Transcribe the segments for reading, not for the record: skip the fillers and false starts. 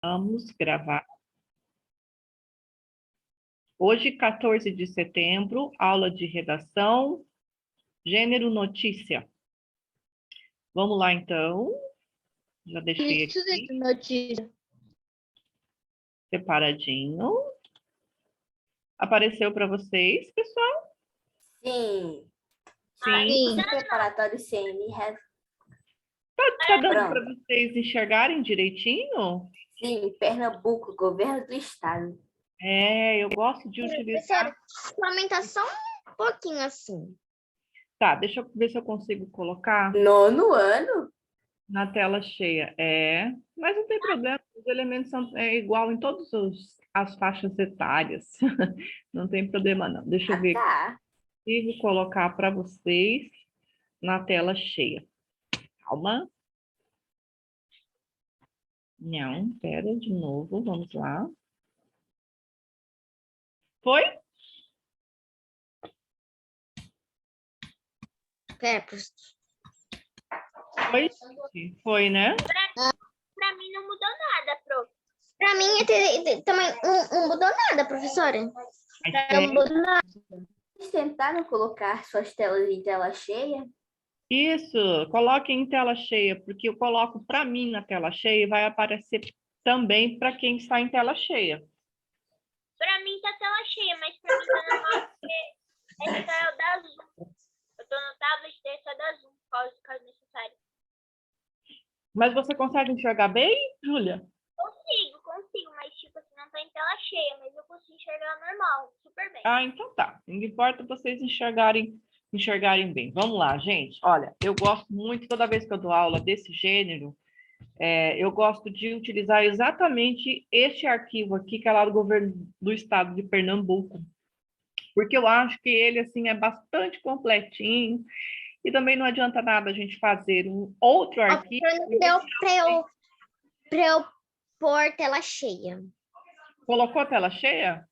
Vamos gravar. Hoje, 14 de setembro, aula de redação, gênero notícia. Vamos lá, então. Já deixei aqui notícia. separadinho. Apareceu para vocês, pessoal? Sim. Sim. Preparatório CN. Tá dando para vocês enxergarem direitinho? Sim, Pernambuco, governo do estado. Eu gosto de utilizar... Aumenta só um pouquinho assim. Tá, deixa eu ver se eu consigo colocar 9º ano? na tela cheia. Mas não tem problema, os elementos são igual em todas as faixas etárias. Não tem problema, não. Deixa eu ver. Tá. Consigo colocar para vocês na tela cheia. Calma. Não, pera, de novo, vamos lá. Foi? Foi, né? Pra mim não mudou nada, prof. Pra mim também não mudou nada, professora. Não mudou nada. Vocês tentaram colocar suas telas em tela cheia? Isso, coloque em tela cheia, porque eu coloco para mim na tela cheia e vai aparecer também para quem está em tela cheia. Pra mim tá tela cheia, mas pra mim tá normal, porque esse é o da Zoom. Eu tô no tablet desse é da Zoom, caso necessário. Mas você consegue enxergar bem, Júlia? Consigo, mas tipo assim, não tá em tela cheia, mas eu consigo enxergar normal, super bem. Ah, então tá. Não importa vocês enxergarem bem. Vamos lá, gente. Olha, eu gosto muito, toda vez que eu dou aula desse gênero, eu gosto de utilizar exatamente este arquivo aqui, que é lá do governo do estado de Pernambuco, porque eu acho que ele, assim, é bastante completinho, e também não adianta nada a gente fazer um outro arquivo. Deu pra eu pôr tela cheia. Colocou a tela cheia?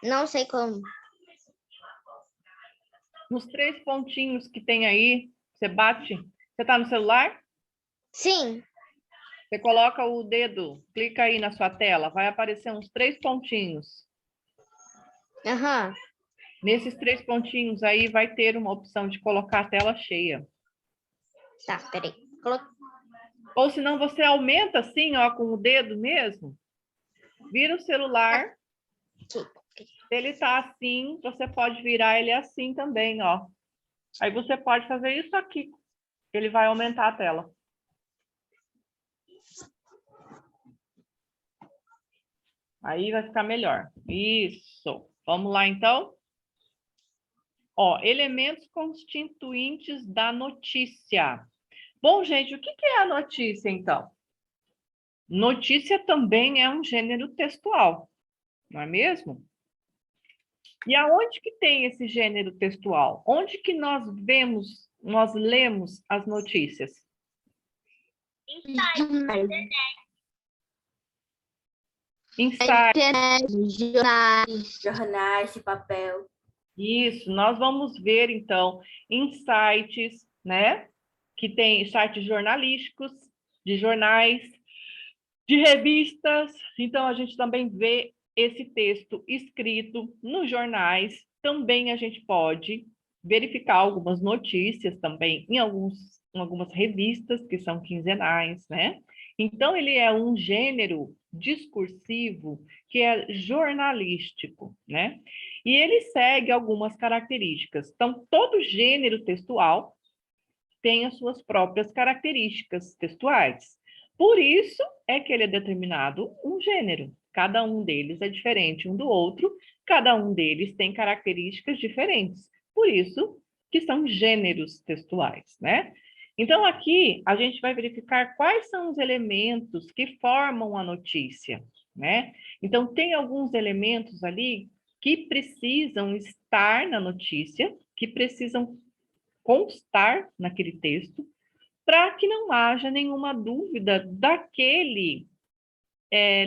Não sei como. Nos 3 pontinhos que tem aí, você bate. Você está no celular? Sim. Você coloca o dedo, clica aí na sua tela, vai aparecer uns 3 pontinhos. Aham. Nesses 3 pontinhos aí vai ter uma opção de colocar a tela cheia. Tá, peraí. Ou senão você aumenta assim, ó, com o dedo mesmo. Vira o celular. Aqui. Se ele tá assim, você pode virar ele assim também, ó. Aí você pode fazer isso aqui. Ele vai aumentar a tela. Aí vai ficar melhor. Isso. Vamos lá, então? Ó, elementos constituintes da notícia. Bom, gente, o que é a notícia, então? Notícia também é um gênero textual, não é mesmo? E aonde que tem esse gênero textual? Onde que nós lemos as notícias? Em site, Em site. Jornais de papel. Isso, nós vamos ver, então, em sites, né? Que tem sites jornalísticos, de jornais, de revistas. Então, a gente também vê esse texto escrito nos jornais. Também a gente pode verificar algumas notícias também em algumas revistas que são quinzenais, né? Então, ele é um gênero discursivo que é jornalístico, né? E ele segue algumas características. Então, todo gênero textual tem as suas próprias características textuais. Por isso é que ele é determinado um gênero. Cada um deles é diferente um do outro, cada um deles tem características diferentes. Por isso que são gêneros textuais, né? Então, aqui a gente vai verificar quais são os elementos que formam a notícia, né? Então, tem alguns elementos ali que precisam estar na notícia, que precisam constar naquele texto, para que não haja nenhuma dúvida daquele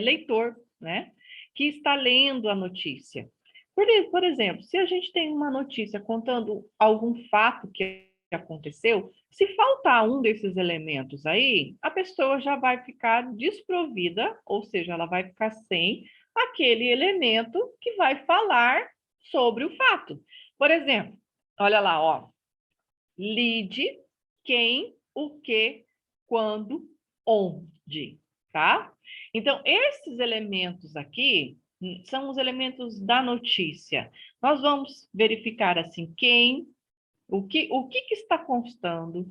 leitor, né, que está lendo a notícia. Por exemplo, se a gente tem uma notícia contando algum fato que aconteceu, se faltar um desses elementos aí, a pessoa já vai ficar desprovida, ou seja, ela vai ficar sem aquele elemento que vai falar sobre o fato. Por exemplo, olha lá, ó. Lide, quem, o que, quando, onde, tá? Então, esses elementos aqui são os elementos da notícia. Nós vamos verificar assim quem, o que está constando,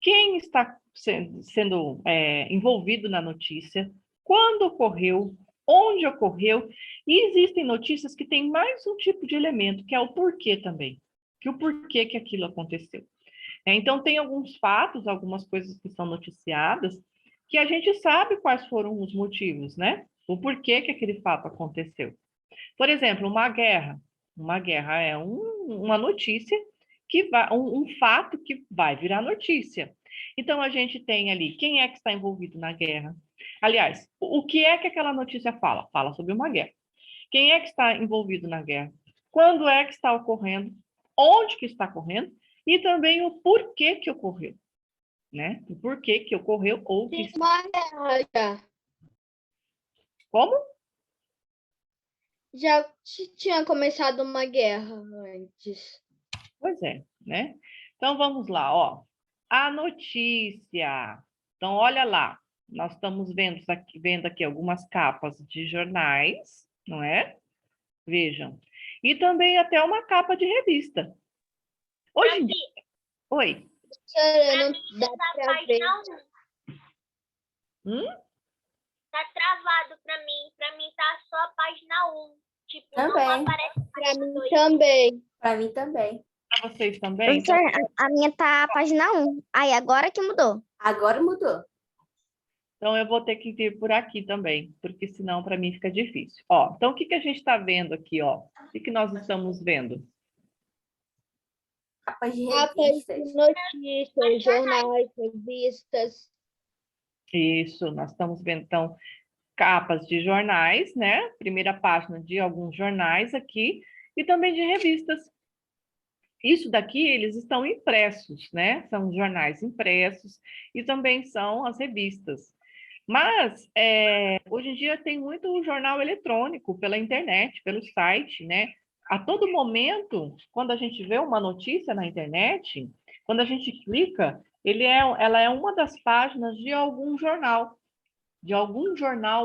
quem está sendo envolvido na notícia, quando ocorreu, onde ocorreu, e existem notícias que têm mais um tipo de elemento, que é o porquê também, que o porquê que aquilo aconteceu. Então, tem alguns fatos, algumas coisas que são noticiadas, que a gente sabe quais foram os motivos, né? O porquê que aquele fato aconteceu. Por exemplo, uma guerra. Uma guerra é uma notícia que vai, um fato que vai virar notícia. Então, a gente tem ali quem é que está envolvido na guerra. Aliás, o que é que aquela notícia fala? Fala sobre uma guerra. Quem é que está envolvido na guerra? Quando é que está ocorrendo? Onde que está ocorrendo? E também o porquê que ocorreu, né? O porquê que ocorreu ou que... Uma guerra já. Como? Já tinha começado uma guerra antes. Pois é, né? Então, vamos lá, ó. A notícia. Então, olha lá. Nós estamos vendo aqui algumas capas de jornais, não é? Vejam. E também até uma capa de revista. Hoje em dia... Oi. Não dá Essa pra ver. página 1 Hum? tá travado pra mim. Pra mim tá só a página 1. Tipo, Também. não aparece a Pra página mim 2. também. Para mim também. Para vocês também? Então, Professor, a minha tá a página 1. Aí agora que mudou. Agora mudou. então, eu vou ter que vir por aqui também, porque senão para mim fica difícil. Ó, então, o que a gente está vendo aqui, ó? O que nós estamos vendo? Capas de Capas revistas. de notícias, jornais, revistas. Isso, nós estamos vendo, então, capas de jornais, né? Primeira página de alguns jornais aqui, e também de revistas. Isso daqui, eles estão impressos, né? São jornais impressos e também são as revistas. Mas, hoje em dia, tem muito jornal eletrônico pela internet, pelo site, né? A todo momento, quando a gente vê uma notícia na internet, quando a gente clica, ela é uma das páginas de algum jornal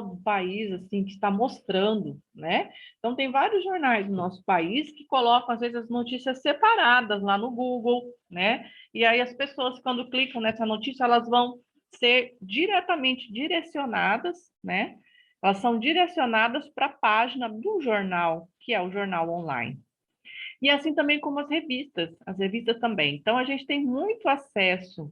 do país, assim, que está mostrando, né? Então, tem vários jornais no nosso país que colocam, às vezes, as notícias separadas lá no Google, né? E aí as pessoas, quando clicam nessa notícia, elas vão ser diretamente direcionadas, né? Elas são direcionadas para a página do jornal, que é o jornal online. E assim também como as revistas também. Então, a gente tem muito acesso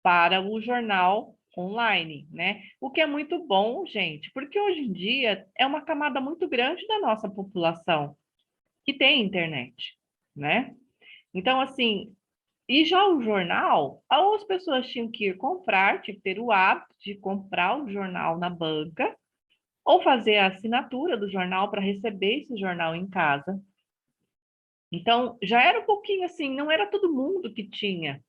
para o jornal online, né? O que é muito bom, gente, porque hoje em dia é uma camada muito grande da nossa população que tem internet, né? Então, assim, e já o jornal, ou as pessoas tinham que ir comprar, tinham que ter o hábito de comprar o jornal na banca, ou fazer a assinatura do jornal para receber esse jornal em casa. Então, já era um pouquinho assim, não era todo mundo que tinha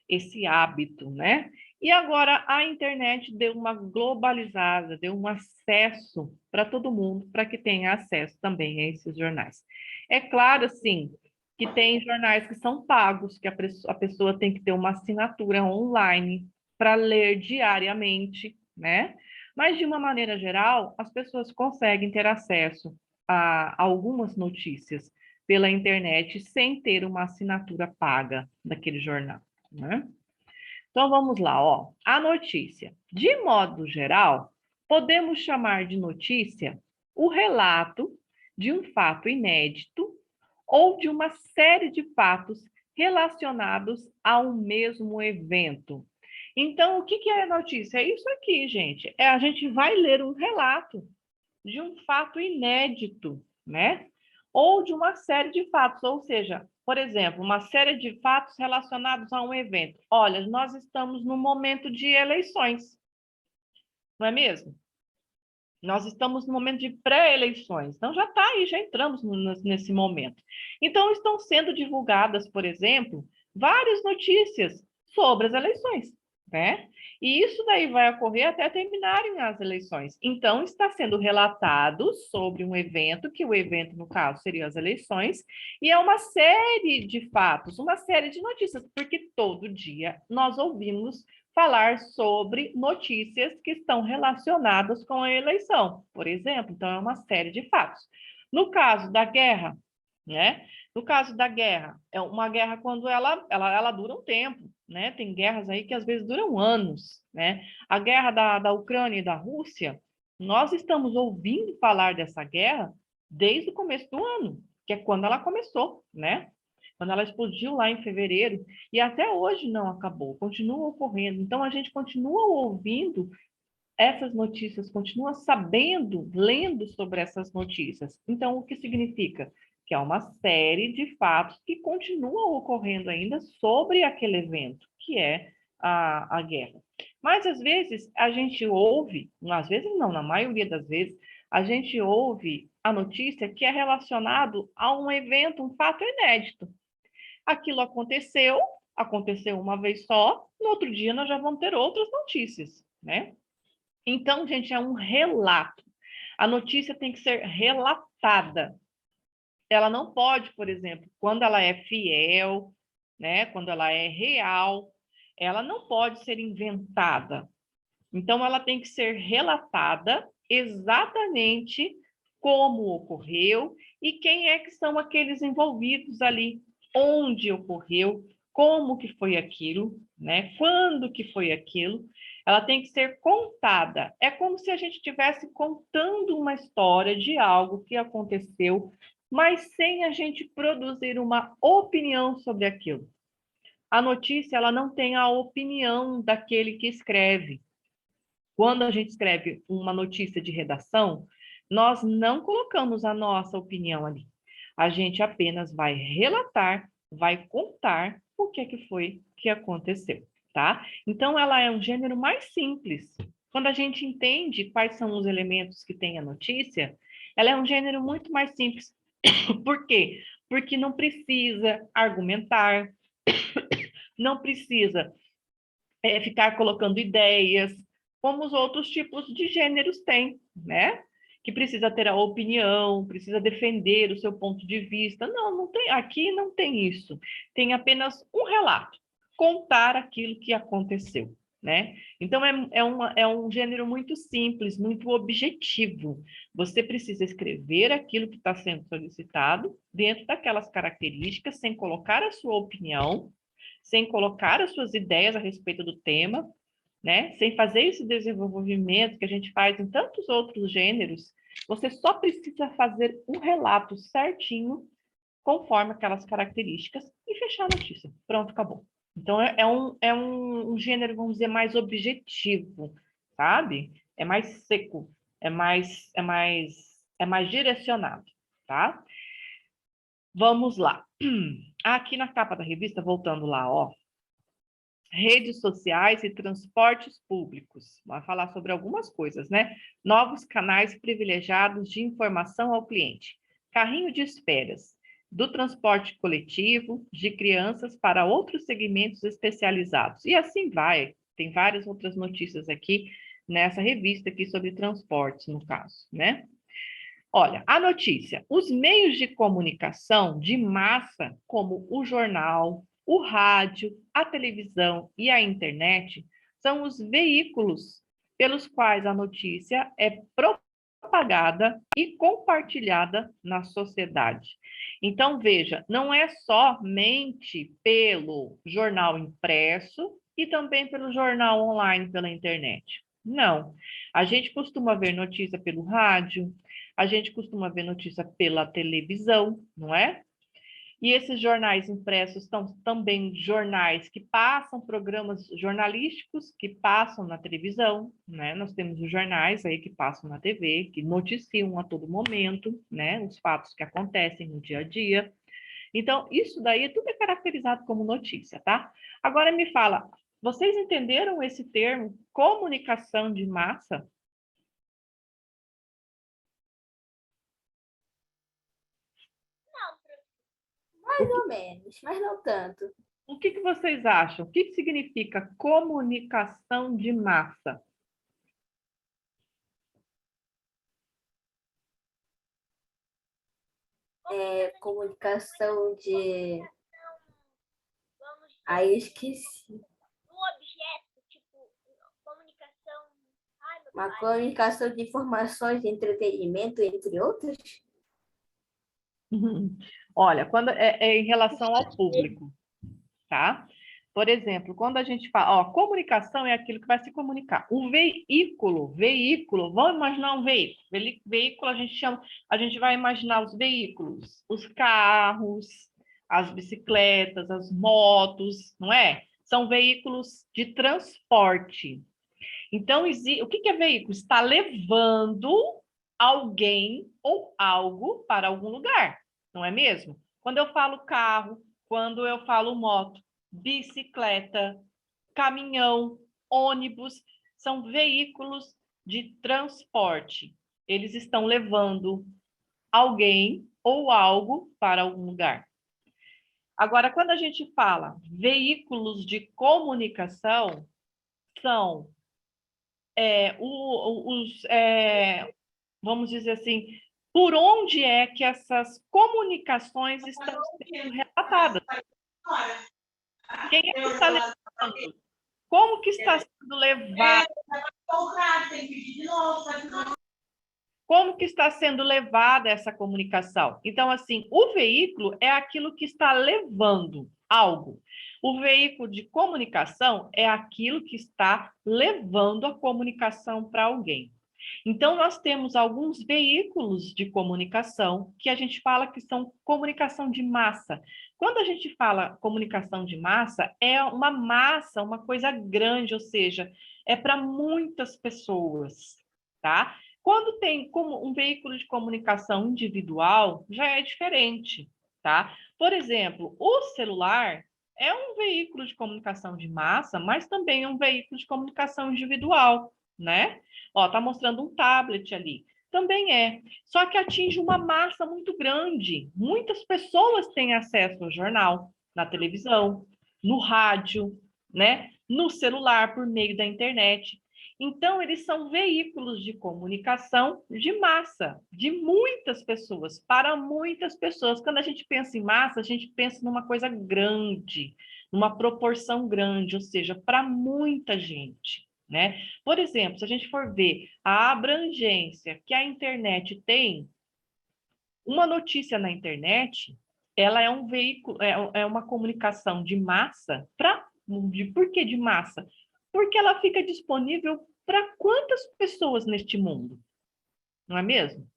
esse hábito, né? E agora a internet deu uma globalizada, deu um acesso para todo mundo, para que tenha acesso também a esses jornais. É claro, assim, que tem jornais que são pagos, que a pessoa tem que ter uma assinatura online para ler diariamente, né? Mas, de uma maneira geral, as pessoas conseguem ter acesso a algumas notícias pela internet sem ter uma assinatura paga daquele jornal, né? Então, vamos lá, ó. A notícia. De modo geral, podemos chamar de notícia o relato de um fato inédito ou de uma série de fatos relacionados a um mesmo evento. Então, o que é notícia? É isso aqui, gente. A gente vai ler um relato de um fato inédito, né? Ou de uma série de fatos, ou seja, por exemplo, uma série de fatos relacionados a um evento. Olha, nós estamos no momento de eleições, não é mesmo? Nós estamos no momento de pré-eleições, então já está aí, já entramos nesse momento. Então, estão sendo divulgadas, por exemplo, várias notícias sobre as eleições, né? E isso daí vai ocorrer até terminarem as eleições. Então, está sendo relatado sobre um evento, que o evento, no caso, seriam as eleições, e é uma série de fatos, uma série de notícias, porque todo dia nós ouvimos falar sobre notícias que estão relacionadas com a eleição, por exemplo. Então, é uma série de fatos. No caso da guerra, né? No caso da guerra, é uma guerra quando ela dura um tempo, né? Tem guerras aí que às vezes duram anos, né? A guerra da Ucrânia e da Rússia, nós estamos ouvindo falar dessa guerra desde o começo do ano, que é quando ela começou, né? Quando ela explodiu lá em fevereiro, e até hoje não acabou, continua ocorrendo. Então, a gente continua ouvindo essas notícias, continua sabendo, lendo sobre essas notícias. Então, o que significa? Que há uma série de fatos que continuam ocorrendo ainda sobre aquele evento, que é a guerra. Mas, às vezes, a gente ouve, às vezes não, na maioria das vezes, a gente ouve a notícia que é relacionado a um evento, um fato inédito. Aquilo aconteceu uma vez só, no outro dia nós já vamos ter outras notícias, né? Então, gente, é um relato. A notícia tem que ser relatada. Ela não pode, por exemplo, quando ela é fiel, né, quando ela é real, ela não pode ser inventada. Então, ela tem que ser relatada exatamente como ocorreu e quem é que são aqueles envolvidos ali, onde ocorreu, como que foi aquilo, né? Quando que foi aquilo. Ela tem que ser contada. É como se a gente estivesse contando uma história de algo que aconteceu, mas sem a gente produzir uma opinião sobre aquilo. A notícia, ela não tem a opinião daquele que escreve. Quando a gente escreve uma notícia de redação, nós não colocamos a nossa opinião ali. A gente apenas vai relatar, vai contar o que é que foi que aconteceu, tá? Então, ela é um gênero mais simples. Quando a gente entende quais são os elementos que tem a notícia, ela é um gênero muito mais simples. Por quê? Porque não precisa argumentar, não precisa ficar colocando ideias, como os outros tipos de gêneros têm, né? Que precisa ter a opinião, precisa defender o seu ponto de vista. Não, não tem, aqui não tem isso. Tem apenas um relato, contar aquilo que aconteceu, né? Então, é um gênero muito simples, muito objetivo. Você precisa escrever aquilo que está sendo solicitado dentro daquelas características, sem colocar a sua opinião, sem colocar as suas ideias a respeito do tema, né? Sem fazer esse desenvolvimento que a gente faz em tantos outros gêneros, você só precisa fazer um relato certinho, conforme aquelas características, e fechar a notícia. Pronto, acabou. Então, um gênero, vamos dizer, mais objetivo, sabe? É mais seco, é mais direcionado, tá? Vamos lá. Aqui na capa da revista, voltando lá, ó, redes sociais e transportes públicos. Vai falar sobre algumas coisas, né? Novos canais privilegiados de informação ao cliente. Carrinho de esperas, do transporte coletivo, de crianças para outros segmentos especializados. E assim vai. Tem várias outras notícias aqui nessa revista aqui sobre transportes, no caso, né? Olha, a notícia. Os meios de comunicação de massa, como o jornal, o rádio, a televisão e a internet, são os veículos pelos quais a notícia é propagada e compartilhada na sociedade. Então, veja, não é somente pelo jornal impresso e também pelo jornal online pela internet. Não. A gente costuma ver notícia pelo rádio, a gente costuma ver notícia pela televisão, não é? E esses jornais impressos são também jornais que passam programas jornalísticos que passam na televisão, né? Nós temos os jornais aí que passam na TV, que noticiam a todo momento, né? Os fatos que acontecem no dia a dia. Então, isso daí tudo é caracterizado como notícia, tá? Agora me fala, vocês entenderam esse termo comunicação de massa? Mais ou menos, mas não tanto. O que vocês acham? O que significa comunicação de massa? Comunicação de... Vamos dizer, Aí eu esqueci. do objeto, tipo, comunicação. Ai, meu Uma pai. comunicação de informações, de entretenimento, entre outras. Olha, quando é em relação ao público, tá? Por exemplo, quando a gente fala, ó, comunicação é aquilo que vai se comunicar. O veículo, vamos imaginar um veículo. Veículo a gente vai imaginar os veículos, os carros, as bicicletas, as motos, não é? São veículos de transporte. Então, o que é veículo? Está levando alguém ou algo para algum lugar, não é mesmo? Quando eu falo carro, quando eu falo moto, bicicleta, caminhão, ônibus, são veículos de transporte. Eles estão levando alguém ou algo para algum lugar. Agora, quando a gente fala veículos de comunicação, são vamos dizer assim, por onde é que essas comunicações estão sendo relatadas? Quem é que está levando? Como que está sendo levado? Como que está sendo levada essa comunicação? Então, assim, o veículo é aquilo que está levando algo. O veículo de comunicação é aquilo que está levando a comunicação para alguém. Então, nós temos alguns veículos de comunicação que a gente fala que são comunicação de massa. Quando a gente fala comunicação de massa, é uma massa, uma coisa grande, ou seja, é para muitas pessoas, tá? Quando tem como um veículo de comunicação individual, já é diferente, tá? Por exemplo, o celular é um veículo de comunicação de massa, mas também é um veículo de comunicação individual, né? Ó, tá mostrando um tablet ali. Também é. Só que atinge uma massa muito grande. Muitas pessoas têm acesso ao jornal, na televisão, no rádio, né? No celular, por meio da internet. Então, eles são veículos de comunicação de massa, de muitas pessoas, para muitas pessoas. Quando a gente pensa em massa, a gente pensa numa coisa grande, numa proporção grande, ou seja, para muita gente, né? Por exemplo, se a gente for ver a abrangência que a internet tem, uma notícia na internet, ela é um veículo, é uma comunicação de massa, por que de massa? Porque ela fica disponível para quantas pessoas neste mundo? Não é mesmo?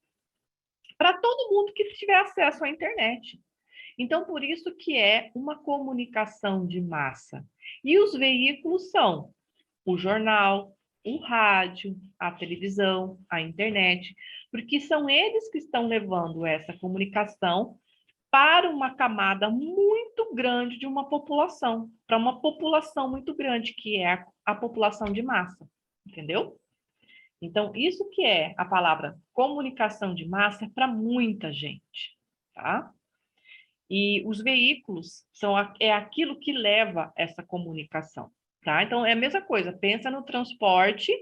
Para todo mundo que tiver acesso à internet. Então, por isso que é uma comunicação de massa. E os veículos são o jornal, o rádio, a televisão, a internet, porque são eles que estão levando essa comunicação para uma camada muito grande de uma população, para uma população muito grande, que é a população de massa, entendeu? Então, isso que é a palavra comunicação de massa para muita gente, tá? E os veículos é aquilo que leva essa comunicação, tá? Então, é a mesma coisa, pensa no transporte,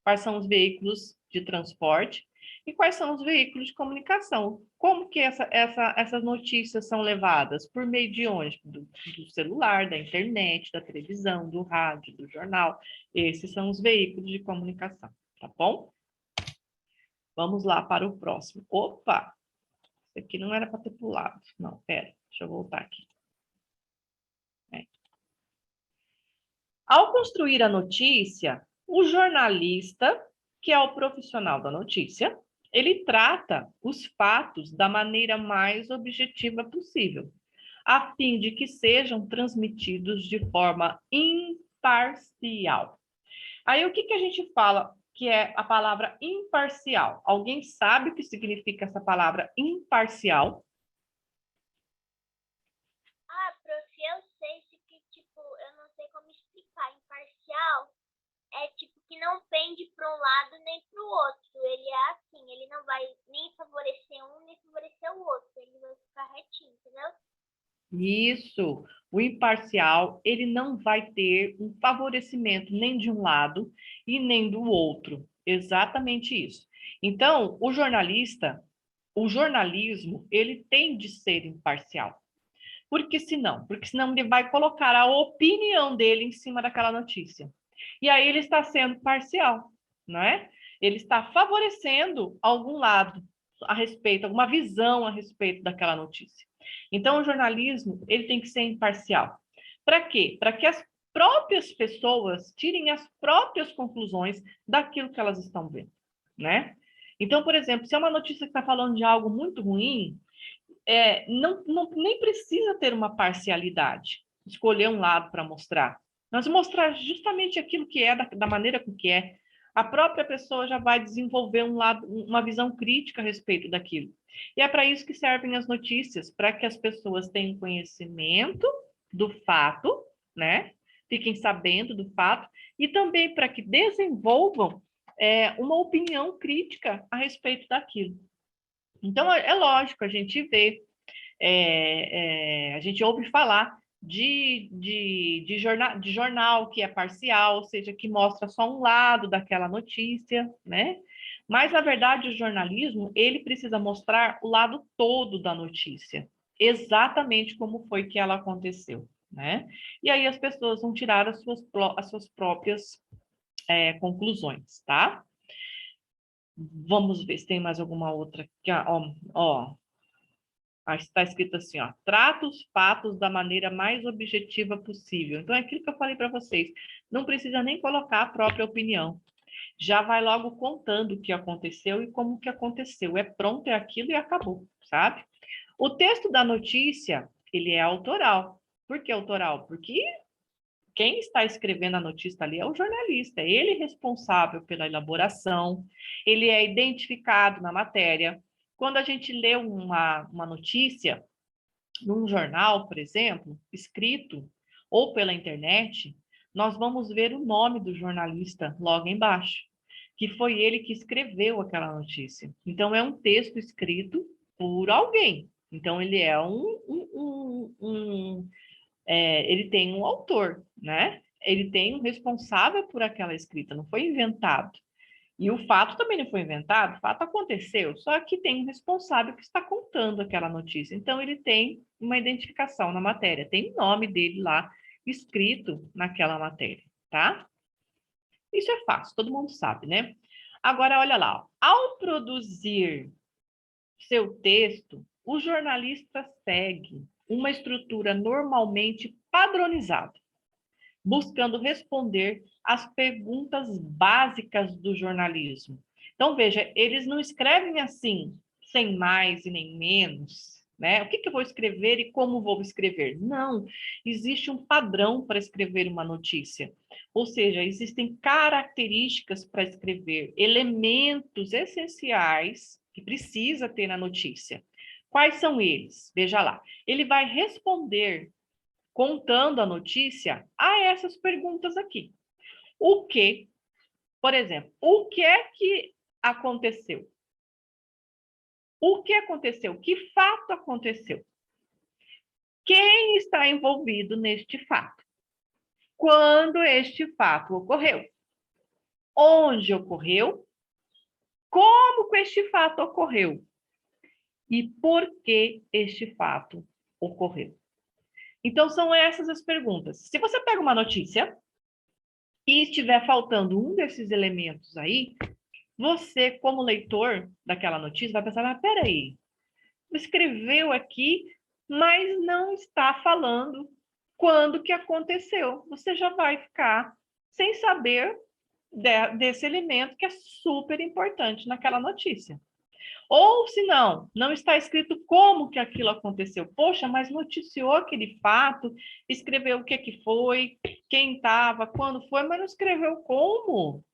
quais são os veículos de transporte e quais são os veículos de comunicação. Como que essas notícias são levadas? Por meio de onde? Do celular, da internet, da televisão, do rádio, do jornal. Esses são os veículos de comunicação, tá bom? Vamos lá para o próximo. Opa! Isso aqui não era para ter pulado. Não, pera, deixa eu voltar aqui. Ao construir a notícia, o jornalista, que é o profissional da notícia, ele trata os fatos da maneira mais objetiva possível, a fim de que sejam transmitidos de forma imparcial. Aí, o que a gente fala que é a palavra imparcial? Alguém sabe o que significa essa palavra imparcial? Ah, prof, eu sei que, tipo, eu não sei como explicar. Imparcial é, tipo, que não pende para um lado nem para o outro. Ele é assim, ele não vai nem favorecer um, nem favorecer o outro. Ele vai ficar retinho, entendeu? Isso. O imparcial, ele não vai ter um favorecimento nem de um lado e nem do outro. Exatamente isso. Então, o jornalismo, ele tem de ser imparcial. Porque senão ele vai colocar a opinião dele em cima daquela notícia. E aí ele está sendo parcial, não é? Ele está favorecendo algum lado a respeito, alguma visão a respeito daquela notícia. Então, o jornalismo, ele tem que ser imparcial. Para quê? Para que as próprias pessoas tirem as próprias conclusões daquilo que elas estão vendo, né? Então, por exemplo, se é uma notícia que está falando de algo muito ruim, nem precisa ter uma parcialidade, escolher um lado para mostrar. Nós mostrar justamente aquilo que é, da maneira com que é. A própria pessoa já vai desenvolver uma visão crítica a respeito daquilo. E é para isso que servem as notícias, para que as pessoas tenham conhecimento do fato, né? Fiquem sabendo do fato, e também para que desenvolvam uma opinião crítica a respeito daquilo. Então, é lógico, a gente vê, a gente ouve falar de jornal que é parcial, ou seja, que mostra só um lado daquela notícia, né? Mas, na verdade, o jornalismo, ele precisa mostrar o lado todo da notícia, exatamente como foi que ela aconteceu, né? E aí as pessoas vão tirar as suas próprias conclusões, tá? Vamos ver se tem mais alguma outra. Está escrito assim, ó, trata os fatos da maneira mais objetiva possível. Então, é aquilo que eu falei para vocês. Não precisa nem colocar a própria opinião. Já vai logo contando o que aconteceu e como que aconteceu. É pronto, é aquilo e acabou, sabe? O texto da notícia, ele é autoral. Por que autoral? Porque quem está escrevendo a notícia ali é o jornalista, ele é responsável pela elaboração, ele é identificado na matéria. Quando a gente lê uma notícia num jornal, por exemplo, escrito, ou pela internet, nós vamos ver o nome do jornalista logo embaixo, que foi ele que escreveu aquela notícia. Então, é um texto escrito por alguém. Então, ele é ele tem um autor, né? Ele tem um responsável por aquela escrita, não foi inventado. E o fato também não foi inventado, o fato aconteceu, só que tem um responsável que está contando aquela notícia. Então, ele tem uma identificação na matéria, tem o nome dele lá escrito naquela matéria, tá? Isso é fácil, todo mundo sabe, né? Agora, olha lá, ó. Ao produzir seu texto, o jornalista segue uma estrutura normalmente padronizada, buscando responder às perguntas básicas do jornalismo. Então, veja, eles não escrevem assim, sem mais e nem menos, né? O que eu vou escrever e como vou escrever? Não, existe um padrão para escrever uma notícia. Ou seja, existem características para escrever, elementos essenciais que precisa ter na notícia. Quais são eles? Veja lá. Ele vai responder contando a notícia a essas perguntas aqui. O que, por exemplo, o que é que aconteceu? O que aconteceu? Que fato aconteceu? Quem está envolvido neste fato? Quando este fato ocorreu? Onde ocorreu? Como que este fato ocorreu? E por que este fato ocorreu? Então, são essas as perguntas. Se você pega uma notícia e estiver faltando um desses elementos aí, você, como leitor daquela notícia, vai pensar, mas peraí, escreveu aqui, mas não está falando quando que aconteceu. Você já vai ficar sem saber desse elemento que é super importante naquela notícia. Ou, se não está escrito como que aquilo aconteceu. Poxa, mas noticiou aquele fato, escreveu o que foi, quem estava, quando foi, mas não escreveu como,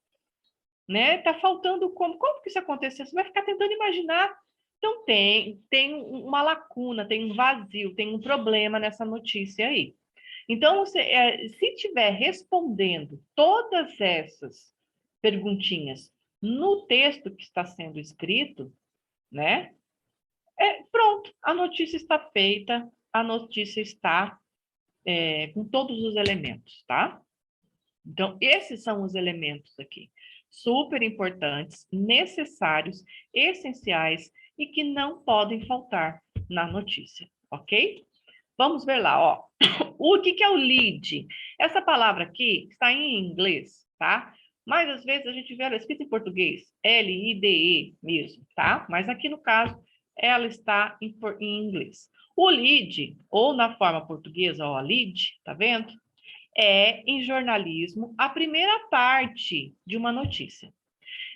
né? Tá faltando como que isso aconteceu? Você vai ficar tentando imaginar. Então, tem uma lacuna, tem um vazio, tem um problema nessa notícia aí. Então, se estiver respondendo todas essas perguntinhas no texto que está sendo escrito, né? Pronto, a notícia está feita, a notícia está com todos os elementos, tá? Então, esses são os elementos aqui, super importantes, necessários, essenciais e que não podem faltar na notícia, ok? Vamos ver lá, ó. O que é o lead? Essa palavra aqui está em inglês, tá? Mas às vezes a gente vê ela escrita em português, L-I-D-E mesmo, tá? Mas aqui no caso, ela está em inglês. O lead, ou na forma portuguesa, ó, lead, tá vendo? É, em jornalismo, a primeira parte de uma notícia.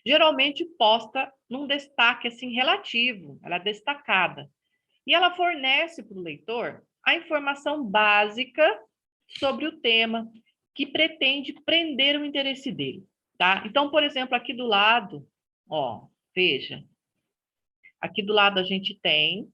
Geralmente posta num destaque assim relativo, ela é destacada. E ela fornece para o leitor a informação básica sobre o tema que pretende prender o interesse dele, tá? Então, por exemplo, aqui do lado, ó, veja, aqui do lado a gente tem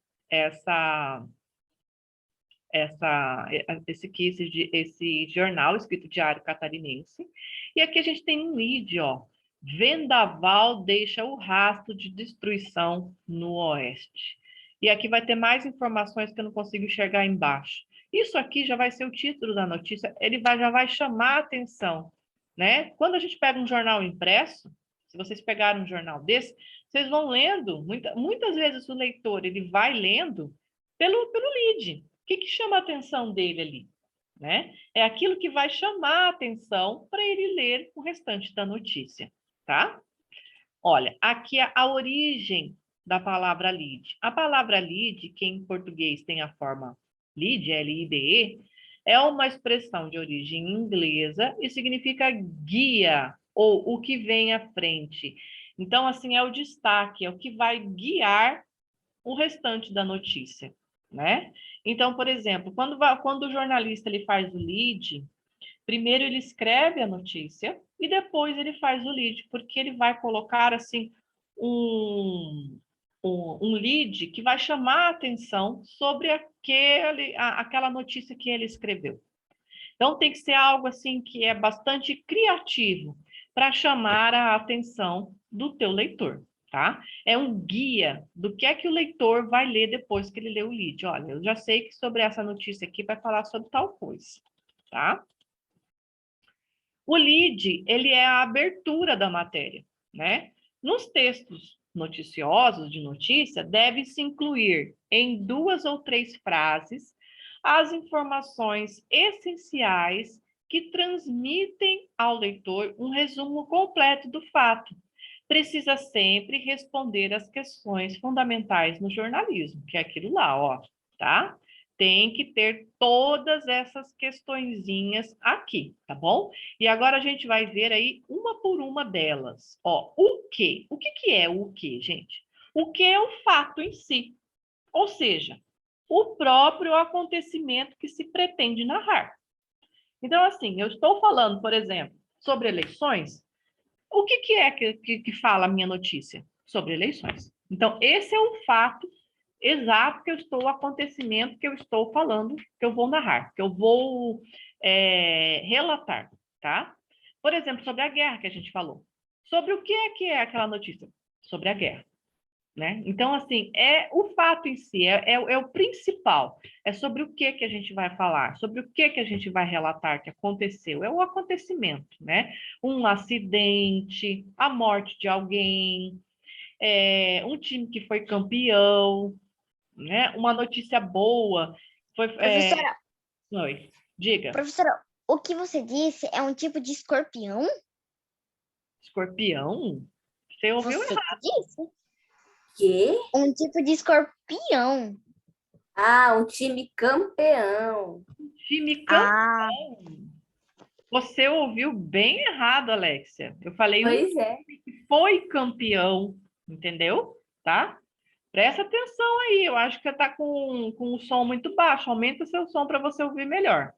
esse jornal escrito Diário Catarinense, e aqui a gente tem um lead, ó, Vendaval deixa o rastro de destruição no oeste. E aqui vai ter mais informações que eu não consigo enxergar embaixo. Isso aqui já vai ser o título da notícia, já vai chamar a atenção, né? Quando a gente pega um jornal impresso, se vocês pegarem um jornal desse, vocês vão lendo, muitas vezes o leitor ele vai lendo pelo lead. O que chama a atenção dele ali? Né? É aquilo que vai chamar a atenção para ele ler o restante da notícia, tá? Olha, aqui é a origem da palavra lead. A palavra lead, que em português tem a forma lead, L-I-D-E, é uma expressão de origem inglesa e significa guia, ou o que vem à frente. Então, assim, é o destaque, é o que vai guiar o restante da notícia, né? Então, por exemplo, quando o jornalista ele faz o lead, primeiro ele escreve a notícia e depois ele faz o lead, porque ele vai colocar assim um lead que vai chamar a atenção sobre aquela notícia que ele escreveu. Então tem que ser algo assim que é bastante criativo para chamar a atenção do teu leitor, tá? É um guia do que é que o leitor vai ler depois que ele lê o lead. Olha, eu já sei que sobre essa notícia aqui vai falar sobre tal coisa, tá? O lead, ele é a abertura da matéria, né? Nos textos noticiosos de notícia, deve-se incluir em 2 ou 3 frases as informações essenciais que transmitem ao leitor um resumo completo do fato. Precisa sempre responder às questões fundamentais no jornalismo, que é aquilo lá, ó, tá? Tem que ter todas essas questõezinhas aqui, tá bom? E agora a gente vai ver aí uma por uma delas. Ó, o quê? O que é o quê, gente? O que é o fato em si? Ou seja, o próprio acontecimento que se pretende narrar. Então, assim, eu estou falando, por exemplo, sobre eleições. O que é que fala a minha notícia? Sobre eleições. Então, esse é o fato exato o acontecimento que eu estou falando, que eu vou narrar, que eu vou relatar, tá? Por exemplo, sobre a guerra que a gente falou. Sobre o que é aquela notícia? Sobre a guerra, né? Então, assim, é o fato em si, é o principal. É sobre o que a gente vai falar, sobre o que a gente vai relatar que aconteceu. É o acontecimento, né? Um acidente, a morte de alguém, um time que foi campeão, né? Uma notícia boa. Professora, Oi, diga. professora, o que você disse é um tipo de escorpião? Escorpião? Você ouviu Você errado. que disse? Quê? Um tipo de escorpião. Ah, um time campeão. Time campeão. Ah, Você ouviu bem errado, Alexia. Eu falei um Pois é. time que foi campeão, entendeu? Tá? Presta atenção aí. Eu acho que você está com o som muito baixo. Aumenta seu som para você ouvir melhor.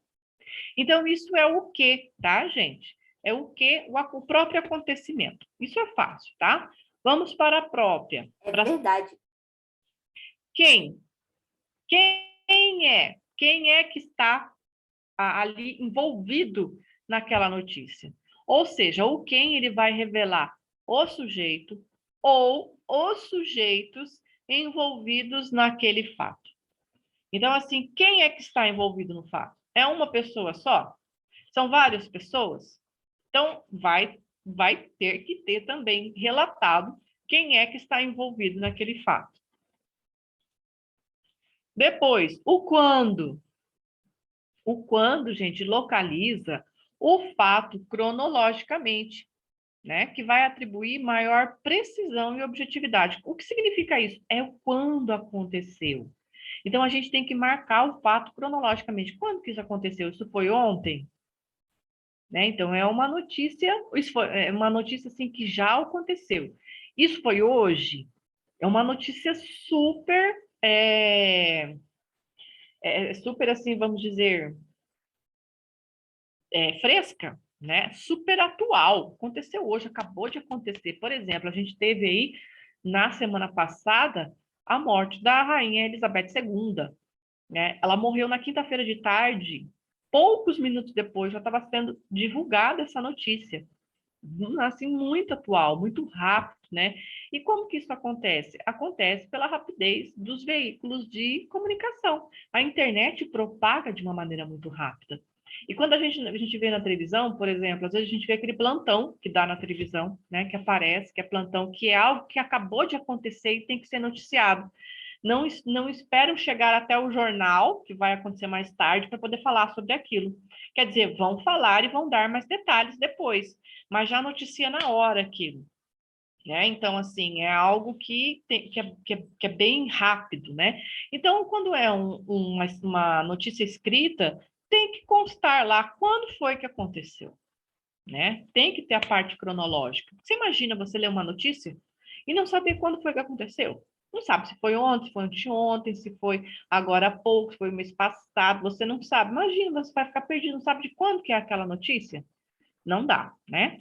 Então, isso é o que, tá, gente? É o que? O próprio acontecimento. Isso é fácil, tá? Vamos para a própria. É verdade. Quem? Quem é? Quem é que está ali envolvido naquela notícia? Ou seja, o quem ele vai revelar o sujeito ou os sujeitos envolvidos naquele fato. Então, assim, quem é que está envolvido no fato? É uma pessoa só? São várias pessoas? Então, vai ter que ter também relatado quem é que está envolvido naquele fato. Depois, o quando. O quando, gente, localiza o fato cronologicamente, né? Que vai atribuir maior precisão e objetividade. O que significa isso? É o quando aconteceu. Então, a gente tem que marcar o fato cronologicamente. Quando que isso aconteceu? Isso foi ontem? Né? Então, é uma notícia, é uma notícia assim que já aconteceu. Isso foi hoje? É uma notícia super, super assim, vamos dizer, fresca, né? Super atual. Aconteceu hoje, acabou de acontecer. Por exemplo, a gente teve aí, na semana passada, a morte da Rainha Elizabeth II, né? Ela morreu na quinta-feira de tarde. Poucos minutos depois já estava sendo divulgada essa notícia. Assim, muito atual, muito rápido, né? E como que isso acontece? Acontece pela rapidez dos veículos de comunicação. A internet propaga de uma maneira muito rápida. E quando a gente vê na televisão, por exemplo, às vezes a gente vê aquele plantão que dá na televisão, né? Que aparece, que é plantão, que é algo que acabou de acontecer e tem que ser noticiado. Não esperam chegar até o jornal, que vai acontecer mais tarde, para poder falar sobre aquilo. Quer dizer, vão falar e vão dar mais detalhes depois, mas já noticia na hora aquilo. Né? Então, assim, é algo que é bem rápido, né? Então, quando é uma notícia escrita, tem que constar lá quando foi que aconteceu, né? Tem que ter a parte cronológica. Você imagina você ler uma notícia e não saber quando foi que aconteceu? Não sabe se foi ontem, se foi anteontem, se foi agora há pouco, se foi o mês passado, você não sabe. Imagina, você vai ficar perdido, não sabe de quando que é aquela notícia? Não dá, né?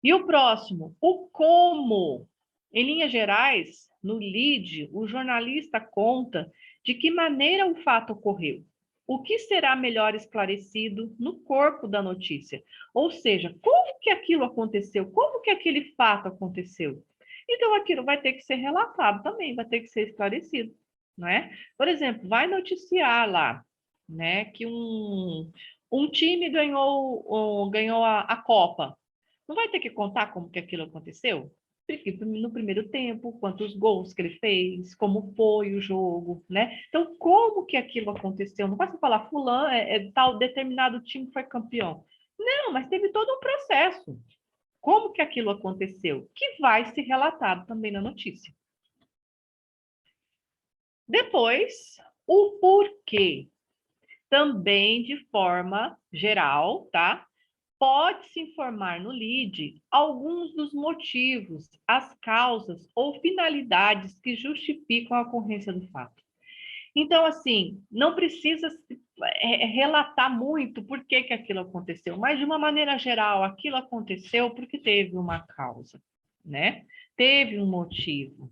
E o próximo, o como. Em linhas gerais, no lead, o jornalista conta de que maneira o fato ocorreu. O que será melhor esclarecido no corpo da notícia? Ou seja, como que aquilo aconteceu? Como que aquele fato aconteceu? Então, aquilo vai ter que ser relatado também, vai ter que ser esclarecido, não é? Por exemplo, vai noticiar lá, né, que um time ganhou a Copa. Não vai ter que contar como que aquilo aconteceu? No primeiro tempo, quantos gols que ele fez, como foi o jogo, né? Então, como que aquilo aconteceu? Não basta falar, fulano, tal determinado time foi campeão. Não, mas teve todo um processo. Como que aquilo aconteceu? Que vai ser relatado também na notícia. Depois, o porquê. Também de forma geral, tá? Pode-se informar no lead alguns dos motivos, as causas ou finalidades que justificam a ocorrência do fato. Então, assim, não precisa relatar muito por que aquilo aconteceu, mas de uma maneira geral, aquilo aconteceu porque teve uma causa, né? Teve um motivo.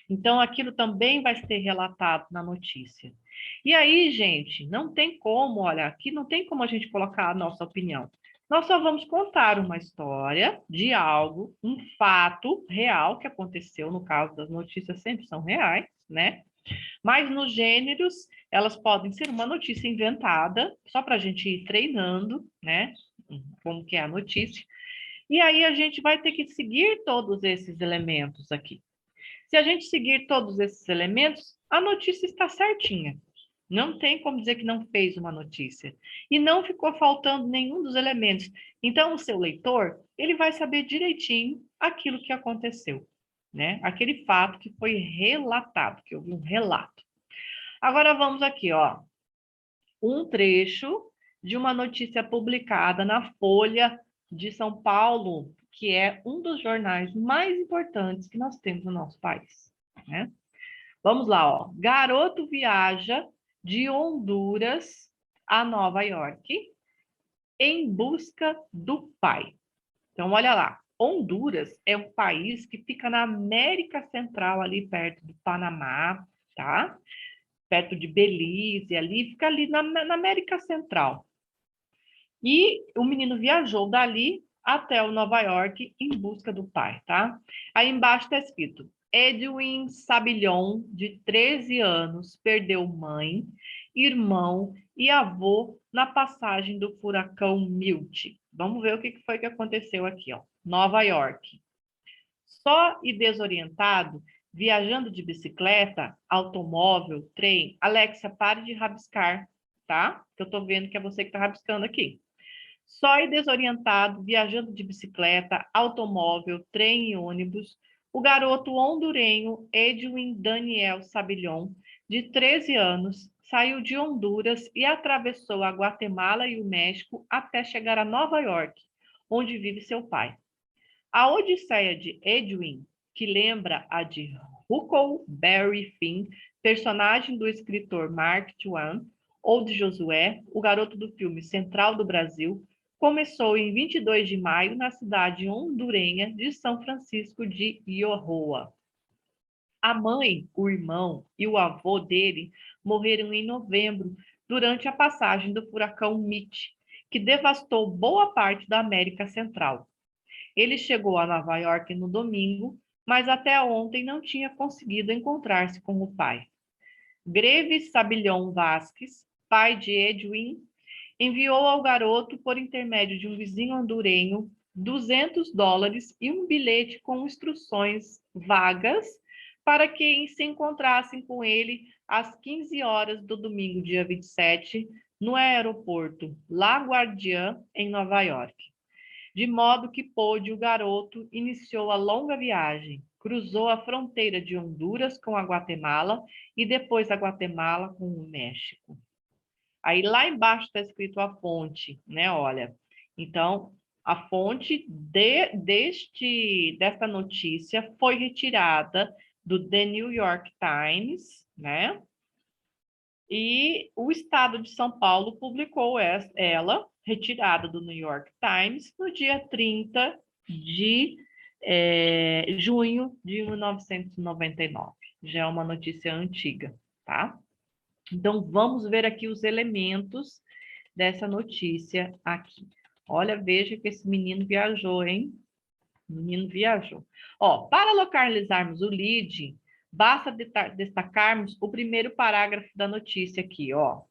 Então, aquilo também vai ser relatado na notícia. E aí, gente, não tem como, olha, aqui não tem como a gente colocar a nossa opinião. Nós só vamos contar uma história de algo, um fato real que aconteceu, no caso das notícias sempre são reais, né? Mas nos gêneros, elas podem ser uma notícia inventada, só para a gente ir treinando, né? Como que é a notícia. E aí a gente vai ter que seguir todos esses elementos aqui. Se a gente seguir todos esses elementos, a notícia está certinha. Não tem como dizer que não fez uma notícia. E não ficou faltando nenhum dos elementos. Então, o seu leitor, ele vai saber direitinho aquilo que aconteceu, né? Aquele fato que foi relatado, que houve um relato. Agora vamos aqui, ó. Um trecho de uma notícia publicada na Folha de São Paulo, que é um dos jornais mais importantes que nós temos no nosso país, né? Vamos lá, ó. Garoto viaja de Honduras a Nova York em busca do pai. Então, olha lá. Honduras é um país que fica na América Central, ali perto do Panamá, tá? Perto de Belize, ali, fica ali na América Central. E o menino viajou dali até o Nova York em busca do pai, tá? Aí embaixo está escrito: Edwin Sabillon, de 13 anos, perdeu mãe irmão e avô na passagem do furacão Milton. Vamos ver o que foi que aconteceu aqui, ó. Nova York. Só e desorientado, viajando de bicicleta, automóvel, trem. Alexa, pare de rabiscar, tá? Que eu tô vendo que é você que tá rabiscando aqui. Só e desorientado, viajando de bicicleta, automóvel, trem e ônibus, o garoto hondurenho Edwin Daniel Sabillon, de 13 anos, saiu de Honduras e atravessou a Guatemala e o México até chegar a Nova York, onde vive seu pai. A odisseia de Edwin, que lembra a de Huckleberry Finn, personagem do escritor Mark Twain, ou de Josué, o garoto do filme Central do Brasil, começou em 22 de maio na cidade hondurenha de São Francisco de Iowa. A mãe, o irmão e o avô dele morreram em novembro durante a passagem do furacão Mitch, que devastou boa parte da América Central. Ele chegou a Nova York no domingo, mas até ontem não tinha conseguido encontrar-se com o pai. Greves Sabillon Vasquez, pai de Edwin, enviou ao garoto, por intermédio de um vizinho hondurenho, $200 e um bilhete com instruções vagas para que se encontrassem com ele às 15 horas do domingo, dia 27, no aeroporto LaGuardia, em Nova York. De modo que pôde, o garoto iniciou a longa viagem, cruzou a fronteira de Honduras com a Guatemala e depois a Guatemala com o México. Aí lá embaixo está escrito a fonte, né? Olha, então a fonte desta notícia foi retirada do The New York Times, né? E o Estado de São Paulo publicou ela, retirada do New York Times, no dia 30 de junho de 1999. Já é uma notícia antiga, tá? Então, vamos ver aqui os elementos dessa notícia aqui. Olha, veja que esse menino viajou, hein? O menino viajou. Ó, para localizarmos o lead, basta destacarmos o primeiro parágrafo da notícia aqui, ó.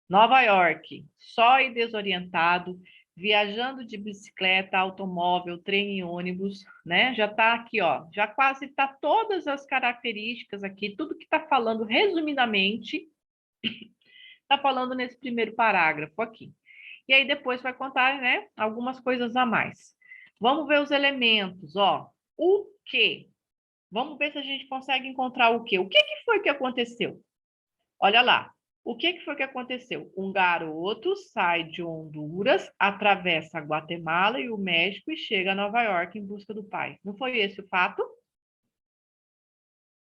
Nova York, só e desorientado, viajando de bicicleta, automóvel, trem e ônibus, né? Já tá aqui, ó, já quase tá todas as características aqui, tudo que tá falando resumidamente, tá falando nesse primeiro parágrafo aqui. E aí depois vai contar, né, algumas coisas a mais. Vamos ver os elementos, ó. O quê? Vamos ver se a gente consegue encontrar o quê? O que foi que aconteceu? Olha lá. O que foi que aconteceu? Um garoto sai de Honduras, atravessa a Guatemala e o México e chega a Nova York em busca do pai. Não foi esse o fato?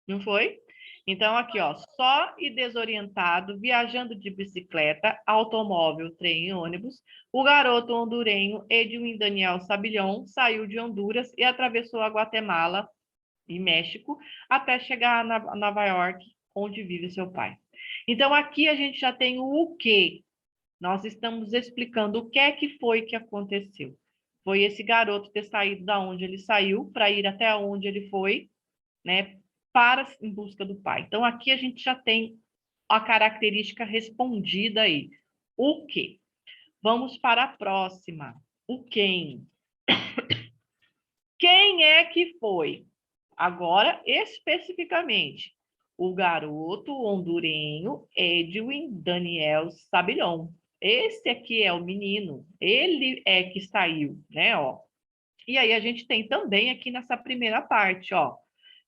Não foi? Então, aqui, ó, só e desorientado, viajando de bicicleta, automóvel, trem e ônibus, o garoto hondurenho Edwin Daniel Sabillon saiu de Honduras e atravessou a Guatemala e México até chegar a Nova York, onde vive seu pai. Então, aqui a gente já tem o quê? Nós estamos explicando o que é que foi que aconteceu. Foi esse garoto ter saído da onde ele saiu para ir até onde ele foi, né, em busca do pai. Então, aqui a gente já tem a característica respondida aí. O quê? Vamos para a próxima. O quem? Quem é que foi? Agora, especificamente, o garoto hondurenho Edwin Daniel Sabillon. Esse aqui é o menino, ele é que saiu, né, ó. E aí a gente tem também aqui nessa primeira parte, ó,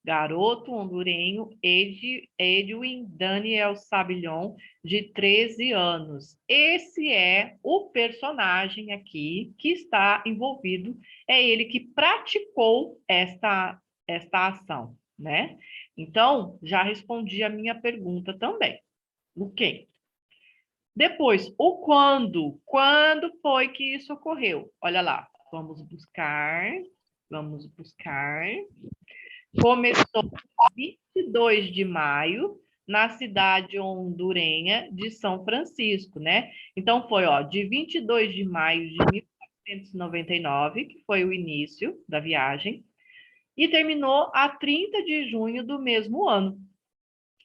garoto hondurenho Edwin Daniel Sabillon, de 13 anos. Esse é o personagem aqui que está envolvido, é ele que praticou esta ação, né? Então, já respondi a minha pergunta também. O quê? Depois, o quando. Quando foi que isso ocorreu? Olha lá, vamos buscar. Começou 22 de maio, na cidade hondurenha de São Francisco, né? Então, foi, ó, de 22 de maio de 1999, que foi o início da viagem, e terminou a 30 de junho do mesmo ano.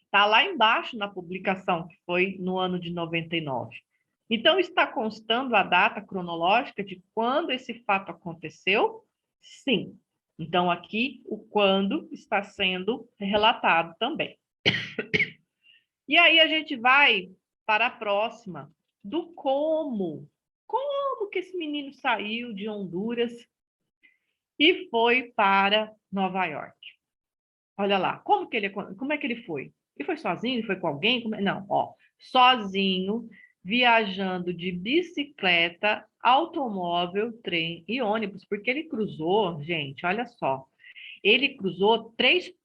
Está lá embaixo na publicação, que foi no ano de 99. Então, está constando a data cronológica de quando esse fato aconteceu? Sim. Então, aqui, o quando está sendo relatado também. E aí, a gente vai para a próxima, do como. Como que esse menino saiu de Honduras e foi para Nova York? Olha lá, como é que ele foi? Ele foi sozinho? Ele foi com alguém? Não, ó, sozinho, viajando de bicicleta, automóvel, trem e ônibus, porque ele cruzou, gente, olha só, ele cruzou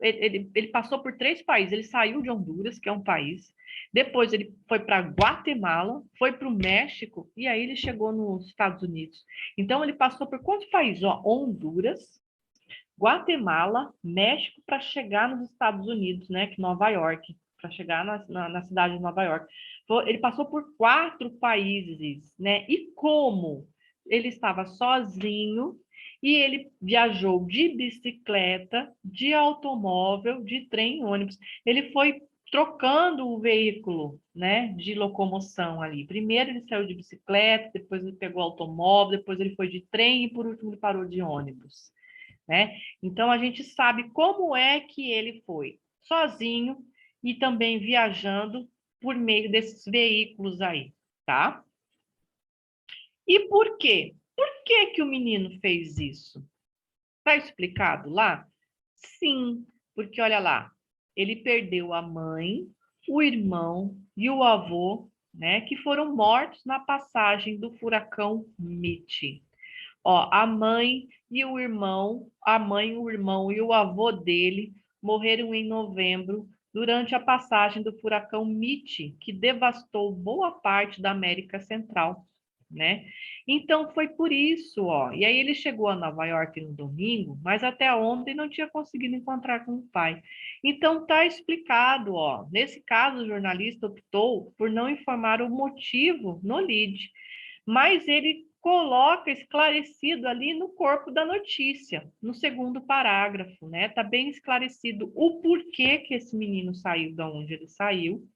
ele passou por 3 países, ele saiu de Honduras, que é um país, depois ele foi para Guatemala, foi para o México, e aí ele chegou nos Estados Unidos. Então, ele passou por quantos países? Ó, Honduras, Guatemala, México, para chegar nos Estados Unidos, né? Que Nova York, para chegar na cidade de Nova York. Ele passou por 4 países, né? E como ele estava sozinho e ele viajou de bicicleta, de automóvel, de trem e ônibus. Ele foi trocando o veículo, né, de locomoção ali. Primeiro ele saiu de bicicleta, depois ele pegou automóvel, depois ele foi de trem e por último ele parou de ônibus. Né? Então, a gente sabe como é que ele foi, sozinho e também viajando por meio desses veículos aí, tá? E por quê? Por que que o menino fez isso? Está explicado lá? Sim, porque olha lá, ele perdeu a mãe, o irmão e o avô, né, que foram mortos na passagem do furacão Mitch. Ó, a mãe e o irmão, a mãe, o irmão e o avô dele morreram em novembro durante a passagem do furacão Mitch, que devastou boa parte da América Central, né? Então foi por isso, ó. E aí ele chegou a Nova York no domingo, mas até ontem não tinha conseguido encontrar com o pai. Então tá explicado, ó. Nesse caso, o jornalista optou por não informar o motivo no lead, mas ele coloca esclarecido ali no corpo da notícia, no segundo parágrafo, né? Tá bem esclarecido o porquê que esse menino saiu da onde ele saiu,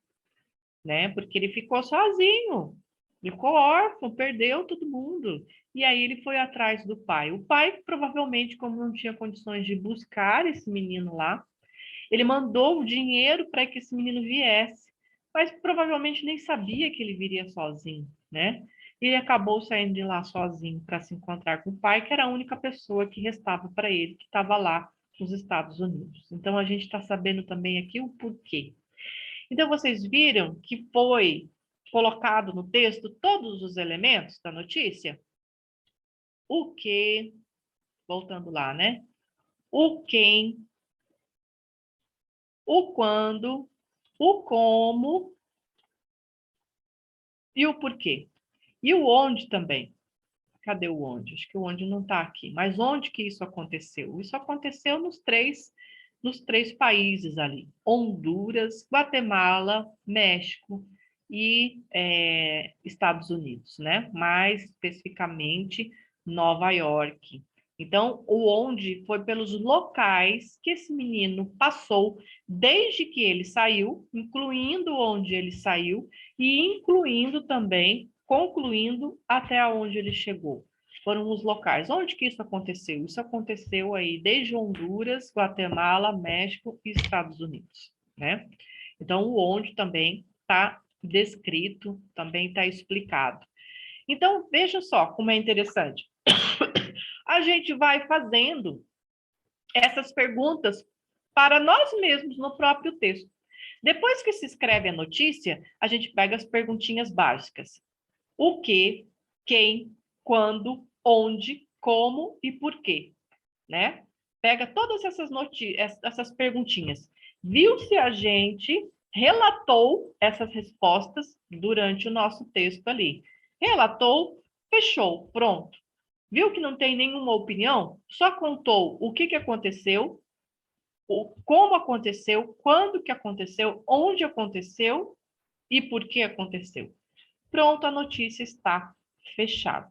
né? Porque ele ficou sozinho, ficou órfão, perdeu todo mundo. E aí ele foi atrás do pai. O pai, provavelmente, como não tinha condições de buscar esse menino lá, ele mandou o dinheiro para que esse menino viesse, mas provavelmente nem sabia que ele viria sozinho, né? Ele acabou saindo de lá sozinho para se encontrar com o pai, que era a única pessoa que restava para ele, que estava lá nos Estados Unidos. Então, a gente está sabendo também aqui o porquê. Então, vocês viram que foi colocado no texto todos os elementos da notícia? O que, voltando lá, né? O quem, o quando, o como e o porquê. E o onde também. Cadê o onde? Acho que o onde não está aqui. Mas onde que isso aconteceu? Isso aconteceu nos três países ali. Honduras, Guatemala, México e Estados Unidos, né? Mais especificamente, Nova York. Então, o onde foi pelos locais que esse menino passou desde que ele saiu, incluindo onde ele saiu e incluindo também, concluindo até onde ele chegou. Foram os locais. Onde que isso aconteceu? Isso aconteceu aí desde Honduras, Guatemala, México e Estados Unidos, né? Então, o onde também está descrito, também está explicado. Então, veja só como é interessante. A gente vai fazendo essas perguntas para nós mesmos no próprio texto. Depois que se escreve a notícia, a gente pega as perguntinhas básicas. O que, quem, quando, onde, como e por quê, né? Pega todas essas perguntinhas. Viu se a gente relatou essas respostas durante o nosso texto ali? Relatou, fechou, pronto. Viu que não tem nenhuma opinião? Só contou o que aconteceu, como aconteceu, quando que aconteceu, onde aconteceu e por que aconteceu. Pronto, a notícia está fechada,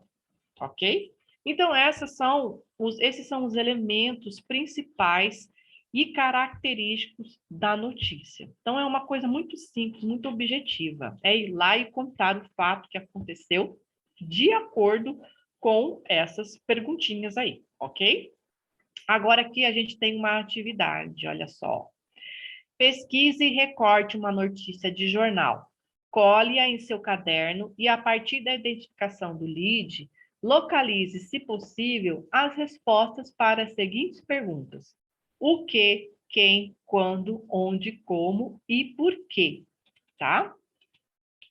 ok? Então, esses são os elementos principais e característicos da notícia. Então, é uma coisa muito simples, muito objetiva. É ir lá e contar o fato que aconteceu de acordo com essas perguntinhas aí, ok? Agora aqui a gente tem uma atividade, olha só. Pesquise e recorte uma notícia de jornal. Cole-a em seu caderno e, a partir da identificação do lead, localize, se possível, as respostas para as seguintes perguntas: o que, quem, quando, onde, como e por quê, tá?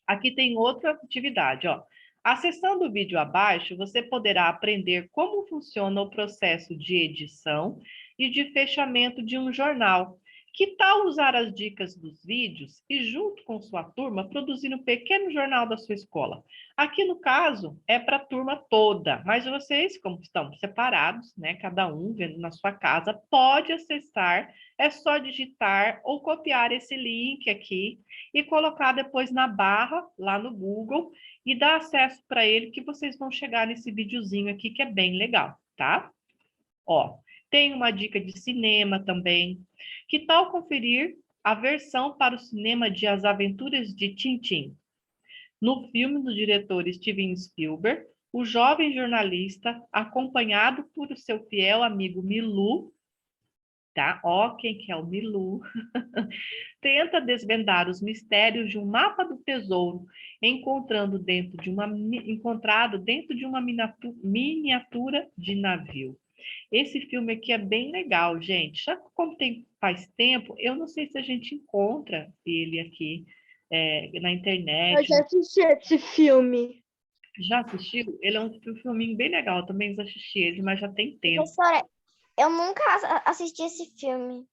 Aqui tem outra atividade, ó. Acessando o vídeo abaixo, você poderá aprender como funciona o processo de edição e de fechamento de um jornal. Que tal usar as dicas dos vídeos e, junto com sua turma, produzir um pequeno jornal da sua escola? Aqui, no caso, é para a turma toda, mas vocês, como estão separados, né, cada um vendo na sua casa, pode acessar, é só digitar ou copiar esse link aqui e colocar depois na barra, lá no Google, e dar acesso para ele, que vocês vão chegar nesse videozinho aqui, que é bem legal, tá? Ó, tem uma dica de cinema também. Que tal conferir a versão para o cinema de As Aventuras de Tintin? No filme do diretor Steven Spielberg, o jovem jornalista, acompanhado por o seu fiel amigo Milu, tá? Ó, quem que é o Milu? Tenta desvendar os mistérios de um mapa do tesouro, encontrado dentro de uma miniatura de navio. Esse filme aqui é bem legal, gente. Já como faz tempo, eu não sei se a gente encontra ele aqui na internet. Eu já assisti esse filme. Já assistiu? Ele é um filminho bem legal, eu também já assisti ele, mas já tem tempo. Professora, eu nunca assisti esse filme.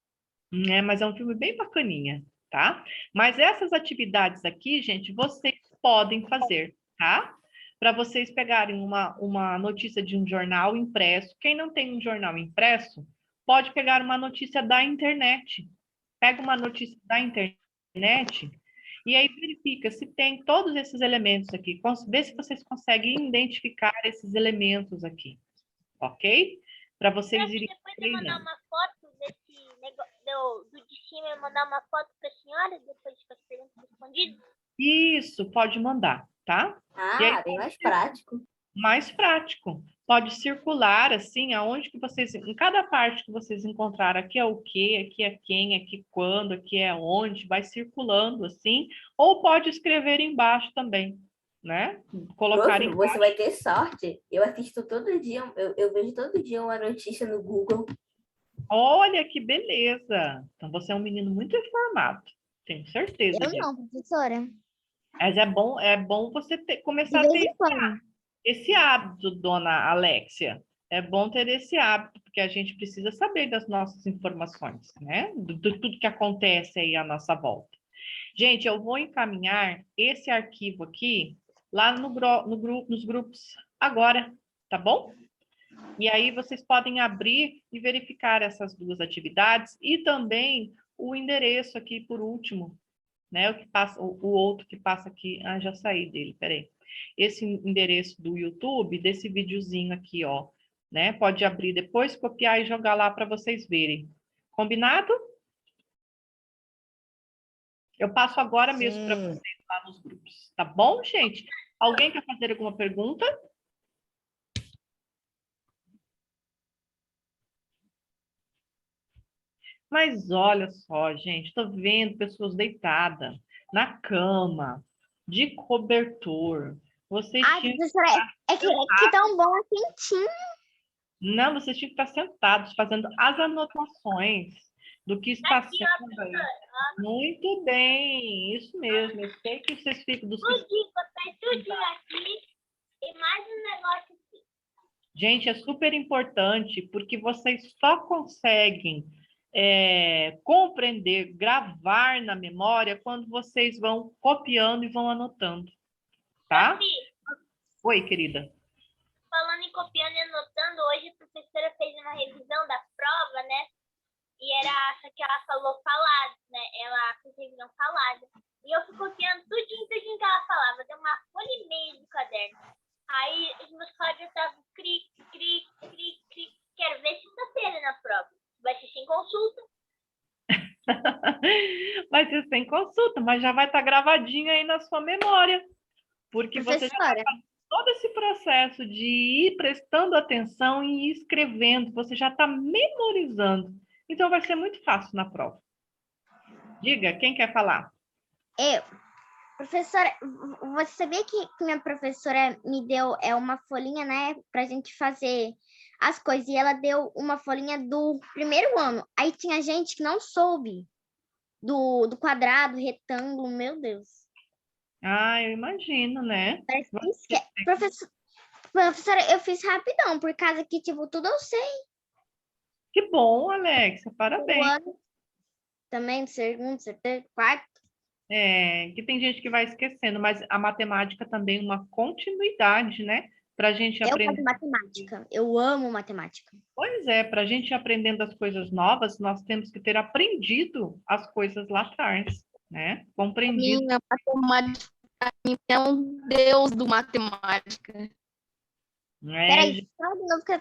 Mas é um filme bem bacaninha, tá? Mas essas atividades aqui, gente, vocês podem fazer, tá? Para vocês pegarem uma notícia de um jornal impresso. Quem não tem um jornal impresso, pode pegar uma notícia da internet. Pega uma notícia da internet e aí verifica se tem todos esses elementos aqui. Vê se vocês conseguem identificar esses elementos aqui, ok? Para vocês irem Depois de mandar treinando. uma foto desse negócio do de cima e mandar uma foto para a senhora, depois com as perguntas respondidas. Isso, pode mandar, tá? E aí, bem mais prático. mais prático. Pode circular assim, aonde que vocês, em cada parte que vocês encontrar, aqui é o quê, aqui é quem, aqui quando, aqui é onde, vai circulando assim, ou pode escrever embaixo também, né? Colocar Prof, você vai ter sorte. Eu assisto todo dia, eu vejo todo dia uma notícia no Google. Olha que beleza! Então você é um menino muito informado, tenho certeza Eu disso. não, professora. Mas é bom você começar De a vez ter em quando. esse hábito, dona Alexia. É bom ter esse hábito, porque a gente precisa saber das nossas informações, né? De tudo que acontece aí à nossa volta. Gente, eu vou encaminhar esse arquivo aqui lá nos grupos agora, tá bom? E aí vocês podem abrir e verificar essas duas atividades e também o endereço aqui por último, né? O outro que passa aqui. Ah, já saí dele, peraí. Esse endereço do YouTube, desse videozinho aqui, ó, né? Pode abrir depois, copiar e jogar lá para vocês verem. Combinado? Eu passo agora mesmo para vocês lá nos grupos, tá bom, gente? Alguém quer fazer alguma pergunta? Mas olha só, gente, estou vendo pessoas deitadas na cama, de cobertor. Vocês Ai, tinham professora, é que tão bom, é quentinho. Não, vocês tinham que estar sentados, fazendo as anotações do que está sendo aí. Muito bem, isso mesmo. Eu sei que vocês ficam dos Tudinho aqui e mais um negócio aqui. Gente, é super importante, porque vocês só conseguem compreender, gravar na memória quando vocês vão copiando e vão anotando, tá? Oi, querida. Falando em copiando e anotando, hoje a professora fez uma revisão da prova, né? E era essa que ela falou falado, né? Ela fez revisão falada. E eu fui copiando tudinho que ela falava. Deu uma folha e meia do caderno. Aí os meus colegas estavam cri. Quero ver sexta-feira na prova. Vai assistir em consulta. Vai ser sem consulta, mas já vai estar gravadinho aí na sua memória, porque você já Professora, todo esse processo de ir prestando atenção e ir escrevendo, você já está memorizando. Então vai ser muito fácil na prova. Diga, quem quer falar? eu. Professora, você sabia que minha professora me deu uma folhinha, né, pra gente fazer as coisas, e ela deu uma folhinha do primeiro ano. Aí tinha gente que não soube do quadrado, retângulo, meu Deus. Ah, eu imagino, né? Parece que Professora, eu fiz rapidão, por causa que, tipo, tudo eu sei. Que bom, Alexa, O parabéns. ano também, do segundo, terceiro, quarto. Que tem gente que vai esquecendo, mas a matemática também é uma continuidade, né? Para a gente Eu gosto aprender. de matemática. Eu amo matemática. Pois é, para a gente ir aprendendo as coisas novas, nós temos que ter aprendido as coisas lá atrás, né? Compreendido. Minha matemática é um deus do matemática. Né? Peraí, fala de novo que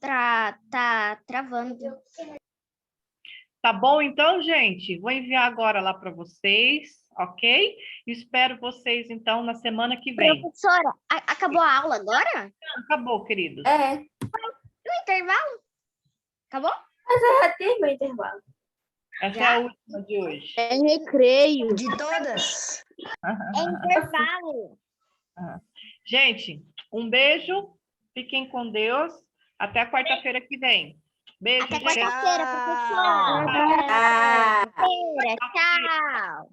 tá travando. Tá bom, então, gente? Vou enviar agora lá para vocês, ok? Espero vocês, então, na semana que vem. Professora, acabou a aula agora? Acabou, queridos. É, No intervalo? Acabou? mas eu já tenho meu intervalo. Essa é a última de hoje. É recreio. De todas. É intervalo. Gente, um beijo. Fiquem com Deus. Até quarta-feira que vem. Beijo, Até gente. quarta-feira, professora. Ah. Quarta-feira, tchau.